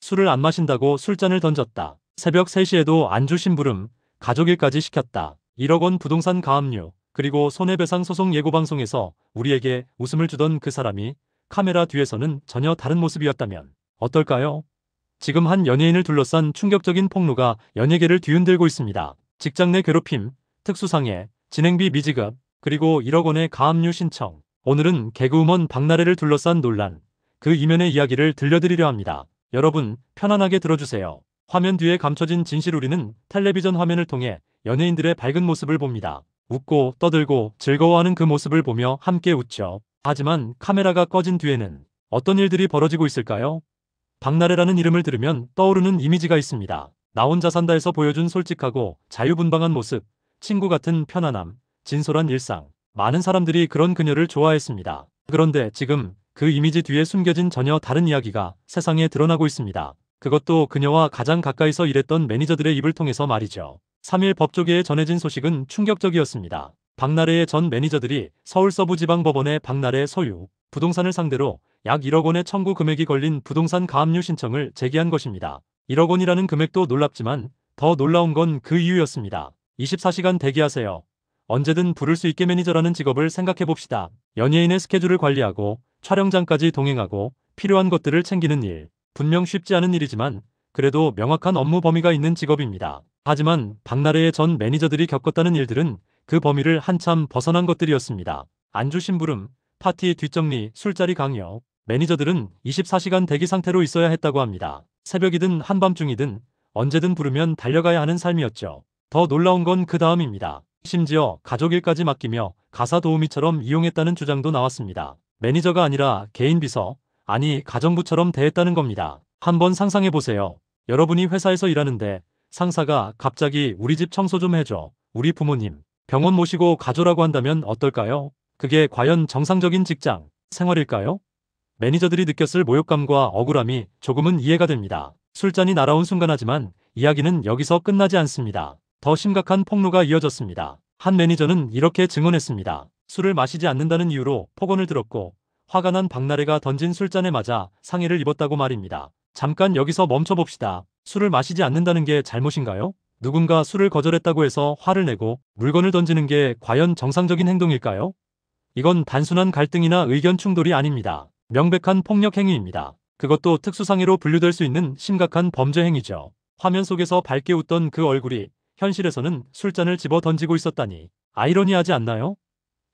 술을 안 마신다고 술잔을 던졌다. 새벽 3시에도 안주 심부름, 가족 일까지 시켰다. 1억 원 부동산 가압류, 그리고 손해배상 소송 예고방송에서 우리에게 웃음을 주던 그 사람이 카메라 뒤에서는 전혀 다른 모습이었다면 어떨까요? 지금 한 연예인을 둘러싼 충격적인 폭로가 연예계를 뒤흔들고 있습니다. 직장 내 괴롭힘, 특수상해, 진행비 미지급, 그리고 1억 원의 가압류 신청. 오늘은 개그우먼 박나래를 둘러싼 논란, 그 이면의 이야기를 들려드리려 합니다. 여러분, 편안하게 들어주세요. 화면 뒤에 감춰진 진실. 우리는 텔레비전 화면을 통해 연예인들의 밝은 모습을 봅니다. 웃고 떠들고 즐거워하는 그 모습을 보며 함께 웃죠. 하지만 카메라가 꺼진 뒤에는 어떤 일들이 벌어지고 있을까요? 박나래라는 이름을 들으면 떠오르는 이미지가 있습니다. 나 혼자 산다에서 보여준 솔직하고 자유분방한 모습, 친구 같은 편안함, 진솔한 일상. 많은 사람들이 그런 그녀를 좋아했습니다. 그런데 지금 그 이미지 뒤에 숨겨진 전혀 다른 이야기가 세상에 드러나고 있습니다. 그것도 그녀와 가장 가까이서 일했던 매니저들의 입을 통해서 말이죠. 3일 법조계에 전해진 소식은 충격적이었습니다. 박나래의 전 매니저들이 서울서부지방법원에 박나래 소유 부동산을 상대로 약 1억 원의 청구 금액이 걸린 부동산 가압류 신청을 제기한 것입니다. 1억 원이라는 금액도 놀랍지만 더 놀라운 건 그 이유였습니다. 24시간 대기하세요. 언제든 부를 수 있게. 매니저라는 직업을 생각해봅시다. 연예인의 스케줄을 관리하고 촬영장까지 동행하고 필요한 것들을 챙기는 일. 분명 쉽지 않은 일이지만 그래도 명확한 업무 범위가 있는 직업입니다. 하지만 박나래의 전 매니저들이 겪었다는 일들은 그 범위를 한참 벗어난 것들이었습니다. 안주 심부름, 파티 뒷정리, 술자리 강요. 매니저들은 24시간 대기 상태로 있어야 했다고 합니다. 새벽이든 한밤중이든 언제든 부르면 달려가야 하는 삶이었죠. 더 놀라운 건 그 다음입니다. 심지어 가족 일까지 맡기며 가사 도우미처럼 이용했다는 주장도 나왔습니다. 매니저가 아니라 개인 비서, 아니 가정부처럼 대했다는 겁니다. 한번 상상해보세요. 여러분이 회사에서 일하는데 상사가 갑자기 우리 집 청소 좀 해줘, 우리 부모님 병원 모시고 가줘라고 한다면 어떨까요? 그게 과연 정상적인 직장 생활일까요? 매니저들이 느꼈을 모욕감과 억울함이 조금은 이해가 됩니다. 술잔이 날아온 순간. 하지만 이야기는 여기서 끝나지 않습니다. 더 심각한 폭로가 이어졌습니다. 한 매니저는 이렇게 증언했습니다. 술을 마시지 않는다는 이유로 폭언을 들었고 화가 난 박나래가 던진 술잔에 맞아 상해를 입었다고 말입니다. 잠깐 여기서 멈춰봅시다. 술을 마시지 않는다는 게 잘못인가요? 누군가 술을 거절했다고 해서 화를 내고 물건을 던지는 게 과연 정상적인 행동일까요? 이건 단순한 갈등이나 의견 충돌이 아닙니다. 명백한 폭력 행위입니다. 그것도 특수상해로 분류될 수 있는 심각한 범죄 행위죠. 화면 속에서 밝게 웃던 그 얼굴이 현실에서는 술잔을 집어 던지고 있었다니 아이러니하지 않나요?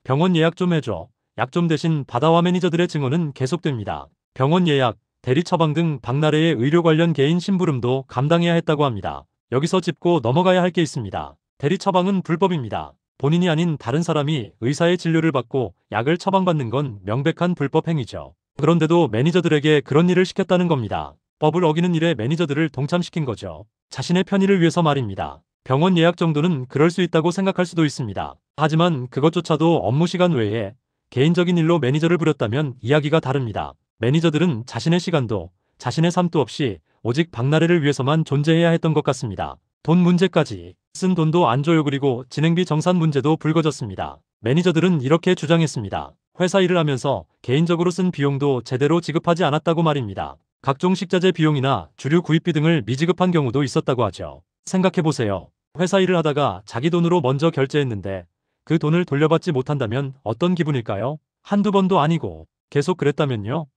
병원 예약 좀 해줘. 약점 대신 받아와. 매니저들의 증언은 계속됩니다. 병원 예약, 대리 처방 등 박나래의 의료 관련 개인 심부름도 감당해야 했다고 합니다. 여기서 짚고 넘어가야 할 게 있습니다. 대리 처방은 불법입니다. 본인이 아닌 다른 사람이 의사의 진료를 받고 약을 처방받는 건 명백한 불법 행위죠. 그런데도 매니저들에게 그런 일을 시켰다는 겁니다. 법을 어기는 일에 매니저들을 동참시킨 거죠. 자신의 편의를 위해서 말입니다. 병원 예약 정도는 그럴 수 있다고 생각할 수도 있습니다. 하지만 그것조차도 업무 시간 외에 개인적인 일로 매니저를 부렸다면 이야기가 다릅니다. 매니저들은 자신의 시간도 자신의 삶도 없이 오직 박나래를 위해서만 존재해야 했던 것 같습니다. 돈 문제까지. 쓴 돈도 안 줘요. 그리고 진행비 정산 문제도 불거졌습니다. 매니저들은 이렇게 주장했습니다. 회사 일을 하면서 개인적으로 쓴 비용도 제대로 지급하지 않았다고 말입니다. 각종 식자재 비용이나 주류 구입비 등을 미지급한 경우도 있었다고 하죠. 생각해보세요. 회사 일을 하다가 자기 돈으로 먼저 결제했는데 그 돈을 돌려받지 못한다면 어떤 기분일까요? 한두 번도 아니고 계속 그랬다면요?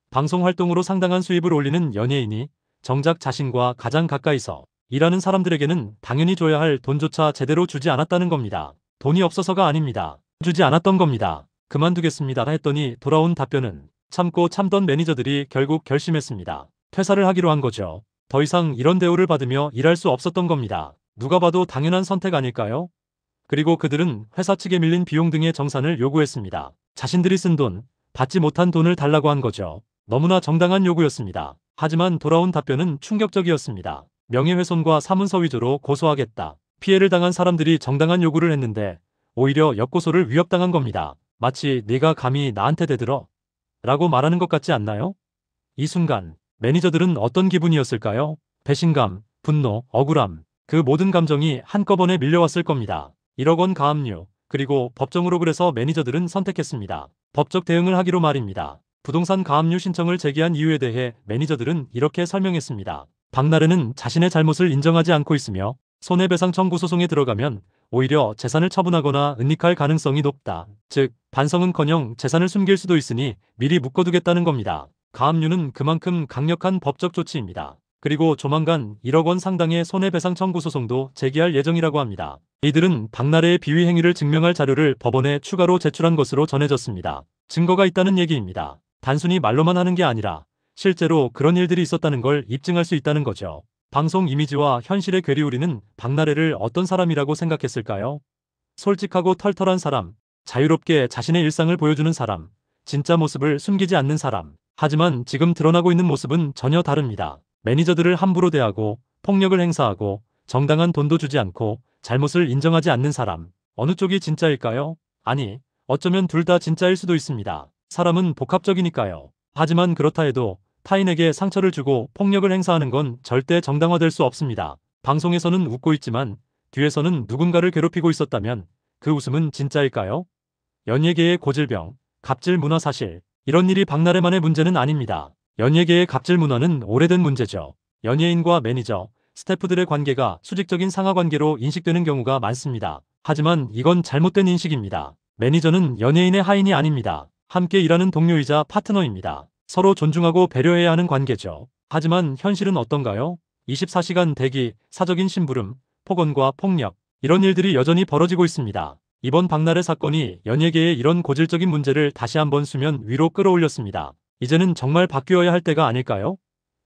방송 활동으로 상당한 수입을 올리는 연예인이 정작 자신과 가장 가까이서 일하는 사람들에게는 당연히 줘야 할 돈조차 제대로 주지 않았다는 겁니다. 돈이 없어서가 아닙니다. 주지 않았던 겁니다. 그만두겠습니다 했더니 돌아온 답변은 참고 참던 매니저들이 결국 결심했습니다. 퇴사를 하기로 한 거죠. 더 이상 이런 대우를 받으며 일할 수 없었던 겁니다. 누가 봐도 당연한 선택 아닐까요? 그리고 그들은 회사 측에 밀린 비용 등의 정산을 요구했습니다. 자신들이 쓴 돈, 받지 못한 돈을 달라고 한 거죠. 너무나 정당한 요구였습니다. 하지만 돌아온 답변은 충격적이었습니다. 명예훼손과 사문서 위조로 고소하겠다. 피해를 당한 사람들이 정당한 요구를 했는데 오히려 역고소를 위협당한 겁니다. 마치 네가 감히 나한테 대들어? 라고 말하는 것 같지 않나요? 이 순간 매니저들은 어떤 기분이었을까요? 배신감, 분노, 억울함, 그 모든 감정이 한꺼번에 밀려왔을 겁니다. 1억 원 가압류, 그리고 법정으로. 그래서 매니저들은 선택했습니다. 법적 대응을 하기로 말입니다. 부동산 가압류 신청을 제기한 이유에 대해 매니저들은 이렇게 설명했습니다. 박나래는 자신의 잘못을 인정하지 않고 있으며 손해배상 청구 소송에 들어가면 오히려 재산을 처분하거나 은닉할 가능성이 높다. 즉, 반성은커녕 재산을 숨길 수도 있으니 미리 묶어두겠다는 겁니다. 가압류는 그만큼 강력한 법적 조치입니다. 그리고 조만간 1억 원 상당의 손해배상 청구 소송도 제기할 예정이라고 합니다. 이들은 박나래의 비위 행위를 증명할 자료를 법원에 추가로 제출한 것으로 전해졌습니다. 증거가 있다는 얘기입니다. 단순히 말로만 하는 게 아니라 실제로 그런 일들이 있었다는 걸 입증할 수 있다는 거죠. 방송 이미지와 현실의 괴리. 우리는 박나래를 어떤 사람이라고 생각했을까요? 솔직하고 털털한 사람, 자유롭게 자신의 일상을 보여주는 사람, 진짜 모습을 숨기지 않는 사람. 하지만 지금 드러나고 있는 모습은 전혀 다릅니다. 매니저들을 함부로 대하고 폭력을 행사하고 정당한 돈도 주지 않고 잘못을 인정하지 않는 사람. 어느 쪽이 진짜일까요? 아니, 어쩌면 둘 다 진짜일 수도 있습니다. 사람은 복합적이니까요. 하지만 그렇다 해도 타인에게 상처를 주고 폭력을 행사하는 건 절대 정당화될 수 없습니다. 방송에서는 웃고 있지만 뒤에서는 누군가를 괴롭히고 있었다면 그 웃음은 진짜일까요? 연예계의 고질병, 갑질 문화. 사실 이런 일이 박나래만의 문제는 아닙니다. 연예계의 갑질 문화는 오래된 문제죠. 연예인과 매니저, 스태프들의 관계가 수직적인 상하관계로 인식되는 경우가 많습니다. 하지만 이건 잘못된 인식입니다. 매니저는 연예인의 하인이 아닙니다. 함께 일하는 동료이자 파트너입니다. 서로 존중하고 배려해야 하는 관계죠. 하지만 현실은 어떤가요? 24시간 대기, 사적인 심부름, 폭언과 폭력, 이런 일들이 여전히 벌어지고 있습니다. 이번 박나래 사건이 연예계의 이런 고질적인 문제를 다시 한번 수면 위로 끌어올렸습니다. 이제는 정말 바뀌어야 할 때가 아닐까요?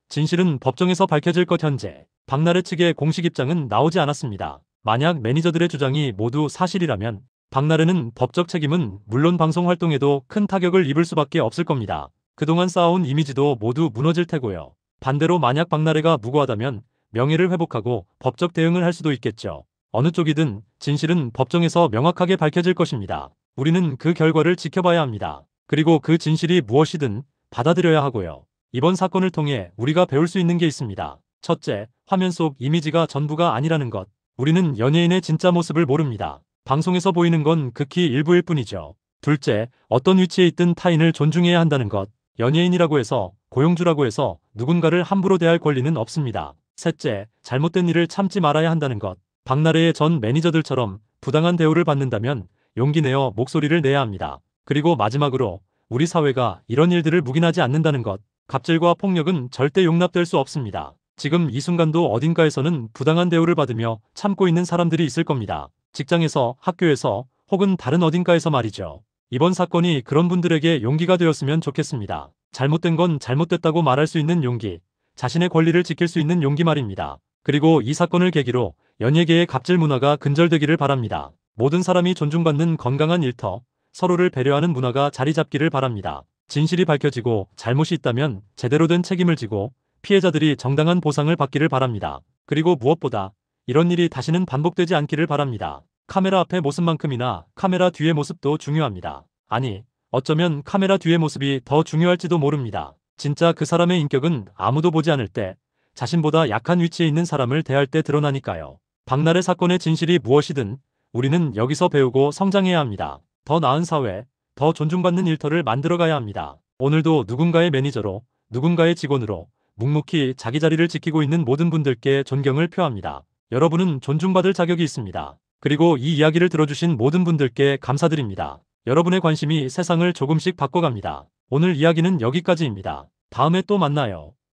진실은 법정에서 밝혀질 것. 현재 박나래 측의 공식 입장은 나오지 않았습니다. 만약 매니저들의 주장이 모두 사실이라면 박나래는 법적 책임은 물론 방송 활동에도 큰 타격을 입을 수밖에 없을 겁니다. 그동안 쌓아온 이미지도 모두 무너질 테고요. 반대로 만약 박나래가 무고하다면 명예를 회복하고 법적 대응을 할 수도 있겠죠. 어느 쪽이든 진실은 법정에서 명확하게 밝혀질 것입니다. 우리는 그 결과를 지켜봐야 합니다. 그리고 그 진실이 무엇이든 받아들여야 하고요. 이번 사건을 통해 우리가 배울 수 있는 게 있습니다. 첫째, 화면 속 이미지가 전부가 아니라는 것. 우리는 연예인의 진짜 모습을 모릅니다. 방송에서 보이는 건 극히 일부일 뿐이죠. 둘째, 어떤 위치에 있든 타인을 존중해야 한다는 것. 연예인이라고 해서, 고용주라고 해서 누군가를 함부로 대할 권리는 없습니다. 셋째, 잘못된 일을 참지 말아야 한다는 것. 박나래의 전 매니저들처럼 부당한 대우를 받는다면 용기 내어 목소리를 내야 합니다. 그리고 마지막으로 우리 사회가 이런 일들을 묵인하지 않는다는 것. 갑질과 폭력은 절대 용납될 수 없습니다. 지금 이 순간도 어딘가에서는 부당한 대우를 받으며 참고 있는 사람들이 있을 겁니다. 직장에서, 학교에서, 혹은 다른 어딘가에서 말이죠. 이번 사건이 그런 분들에게 용기가 되었으면 좋겠습니다. 잘못된 건 잘못됐다고 말할 수 있는 용기, 자신의 권리를 지킬 수 있는 용기 말입니다. 그리고 이 사건을 계기로 연예계의 갑질 문화가 근절되기를 바랍니다. 모든 사람이 존중받는 건강한 일터, 서로를 배려하는 문화가 자리 잡기를 바랍니다. 진실이 밝혀지고 잘못이 있다면 제대로 된 책임을 지고 피해자들이 정당한 보상을 받기를 바랍니다. 그리고 무엇보다 이런 일이 다시는 반복되지 않기를 바랍니다. 카메라 앞의 모습만큼이나 카메라 뒤의 모습도 중요합니다. 아니, 어쩌면 카메라 뒤의 모습이 더 중요할지도 모릅니다. 진짜 그 사람의 인격은 아무도 보지 않을 때, 자신보다 약한 위치에 있는 사람을 대할 때 드러나니까요. 박나래 사건의 진실이 무엇이든 우리는 여기서 배우고 성장해야 합니다. 더 나은 사회, 더 존중받는 일터를 만들어가야 합니다. 오늘도 누군가의 매니저로, 누군가의 직원으로 묵묵히 자기 자리를 지키고 있는 모든 분들께 존경을 표합니다. 여러분은 존중받을 자격이 있습니다. 그리고 이 이야기를 들어주신 모든 분들께 감사드립니다. 여러분의 관심이 세상을 조금씩 바꿔갑니다. 오늘 이야기는 여기까지입니다. 다음에 또 만나요.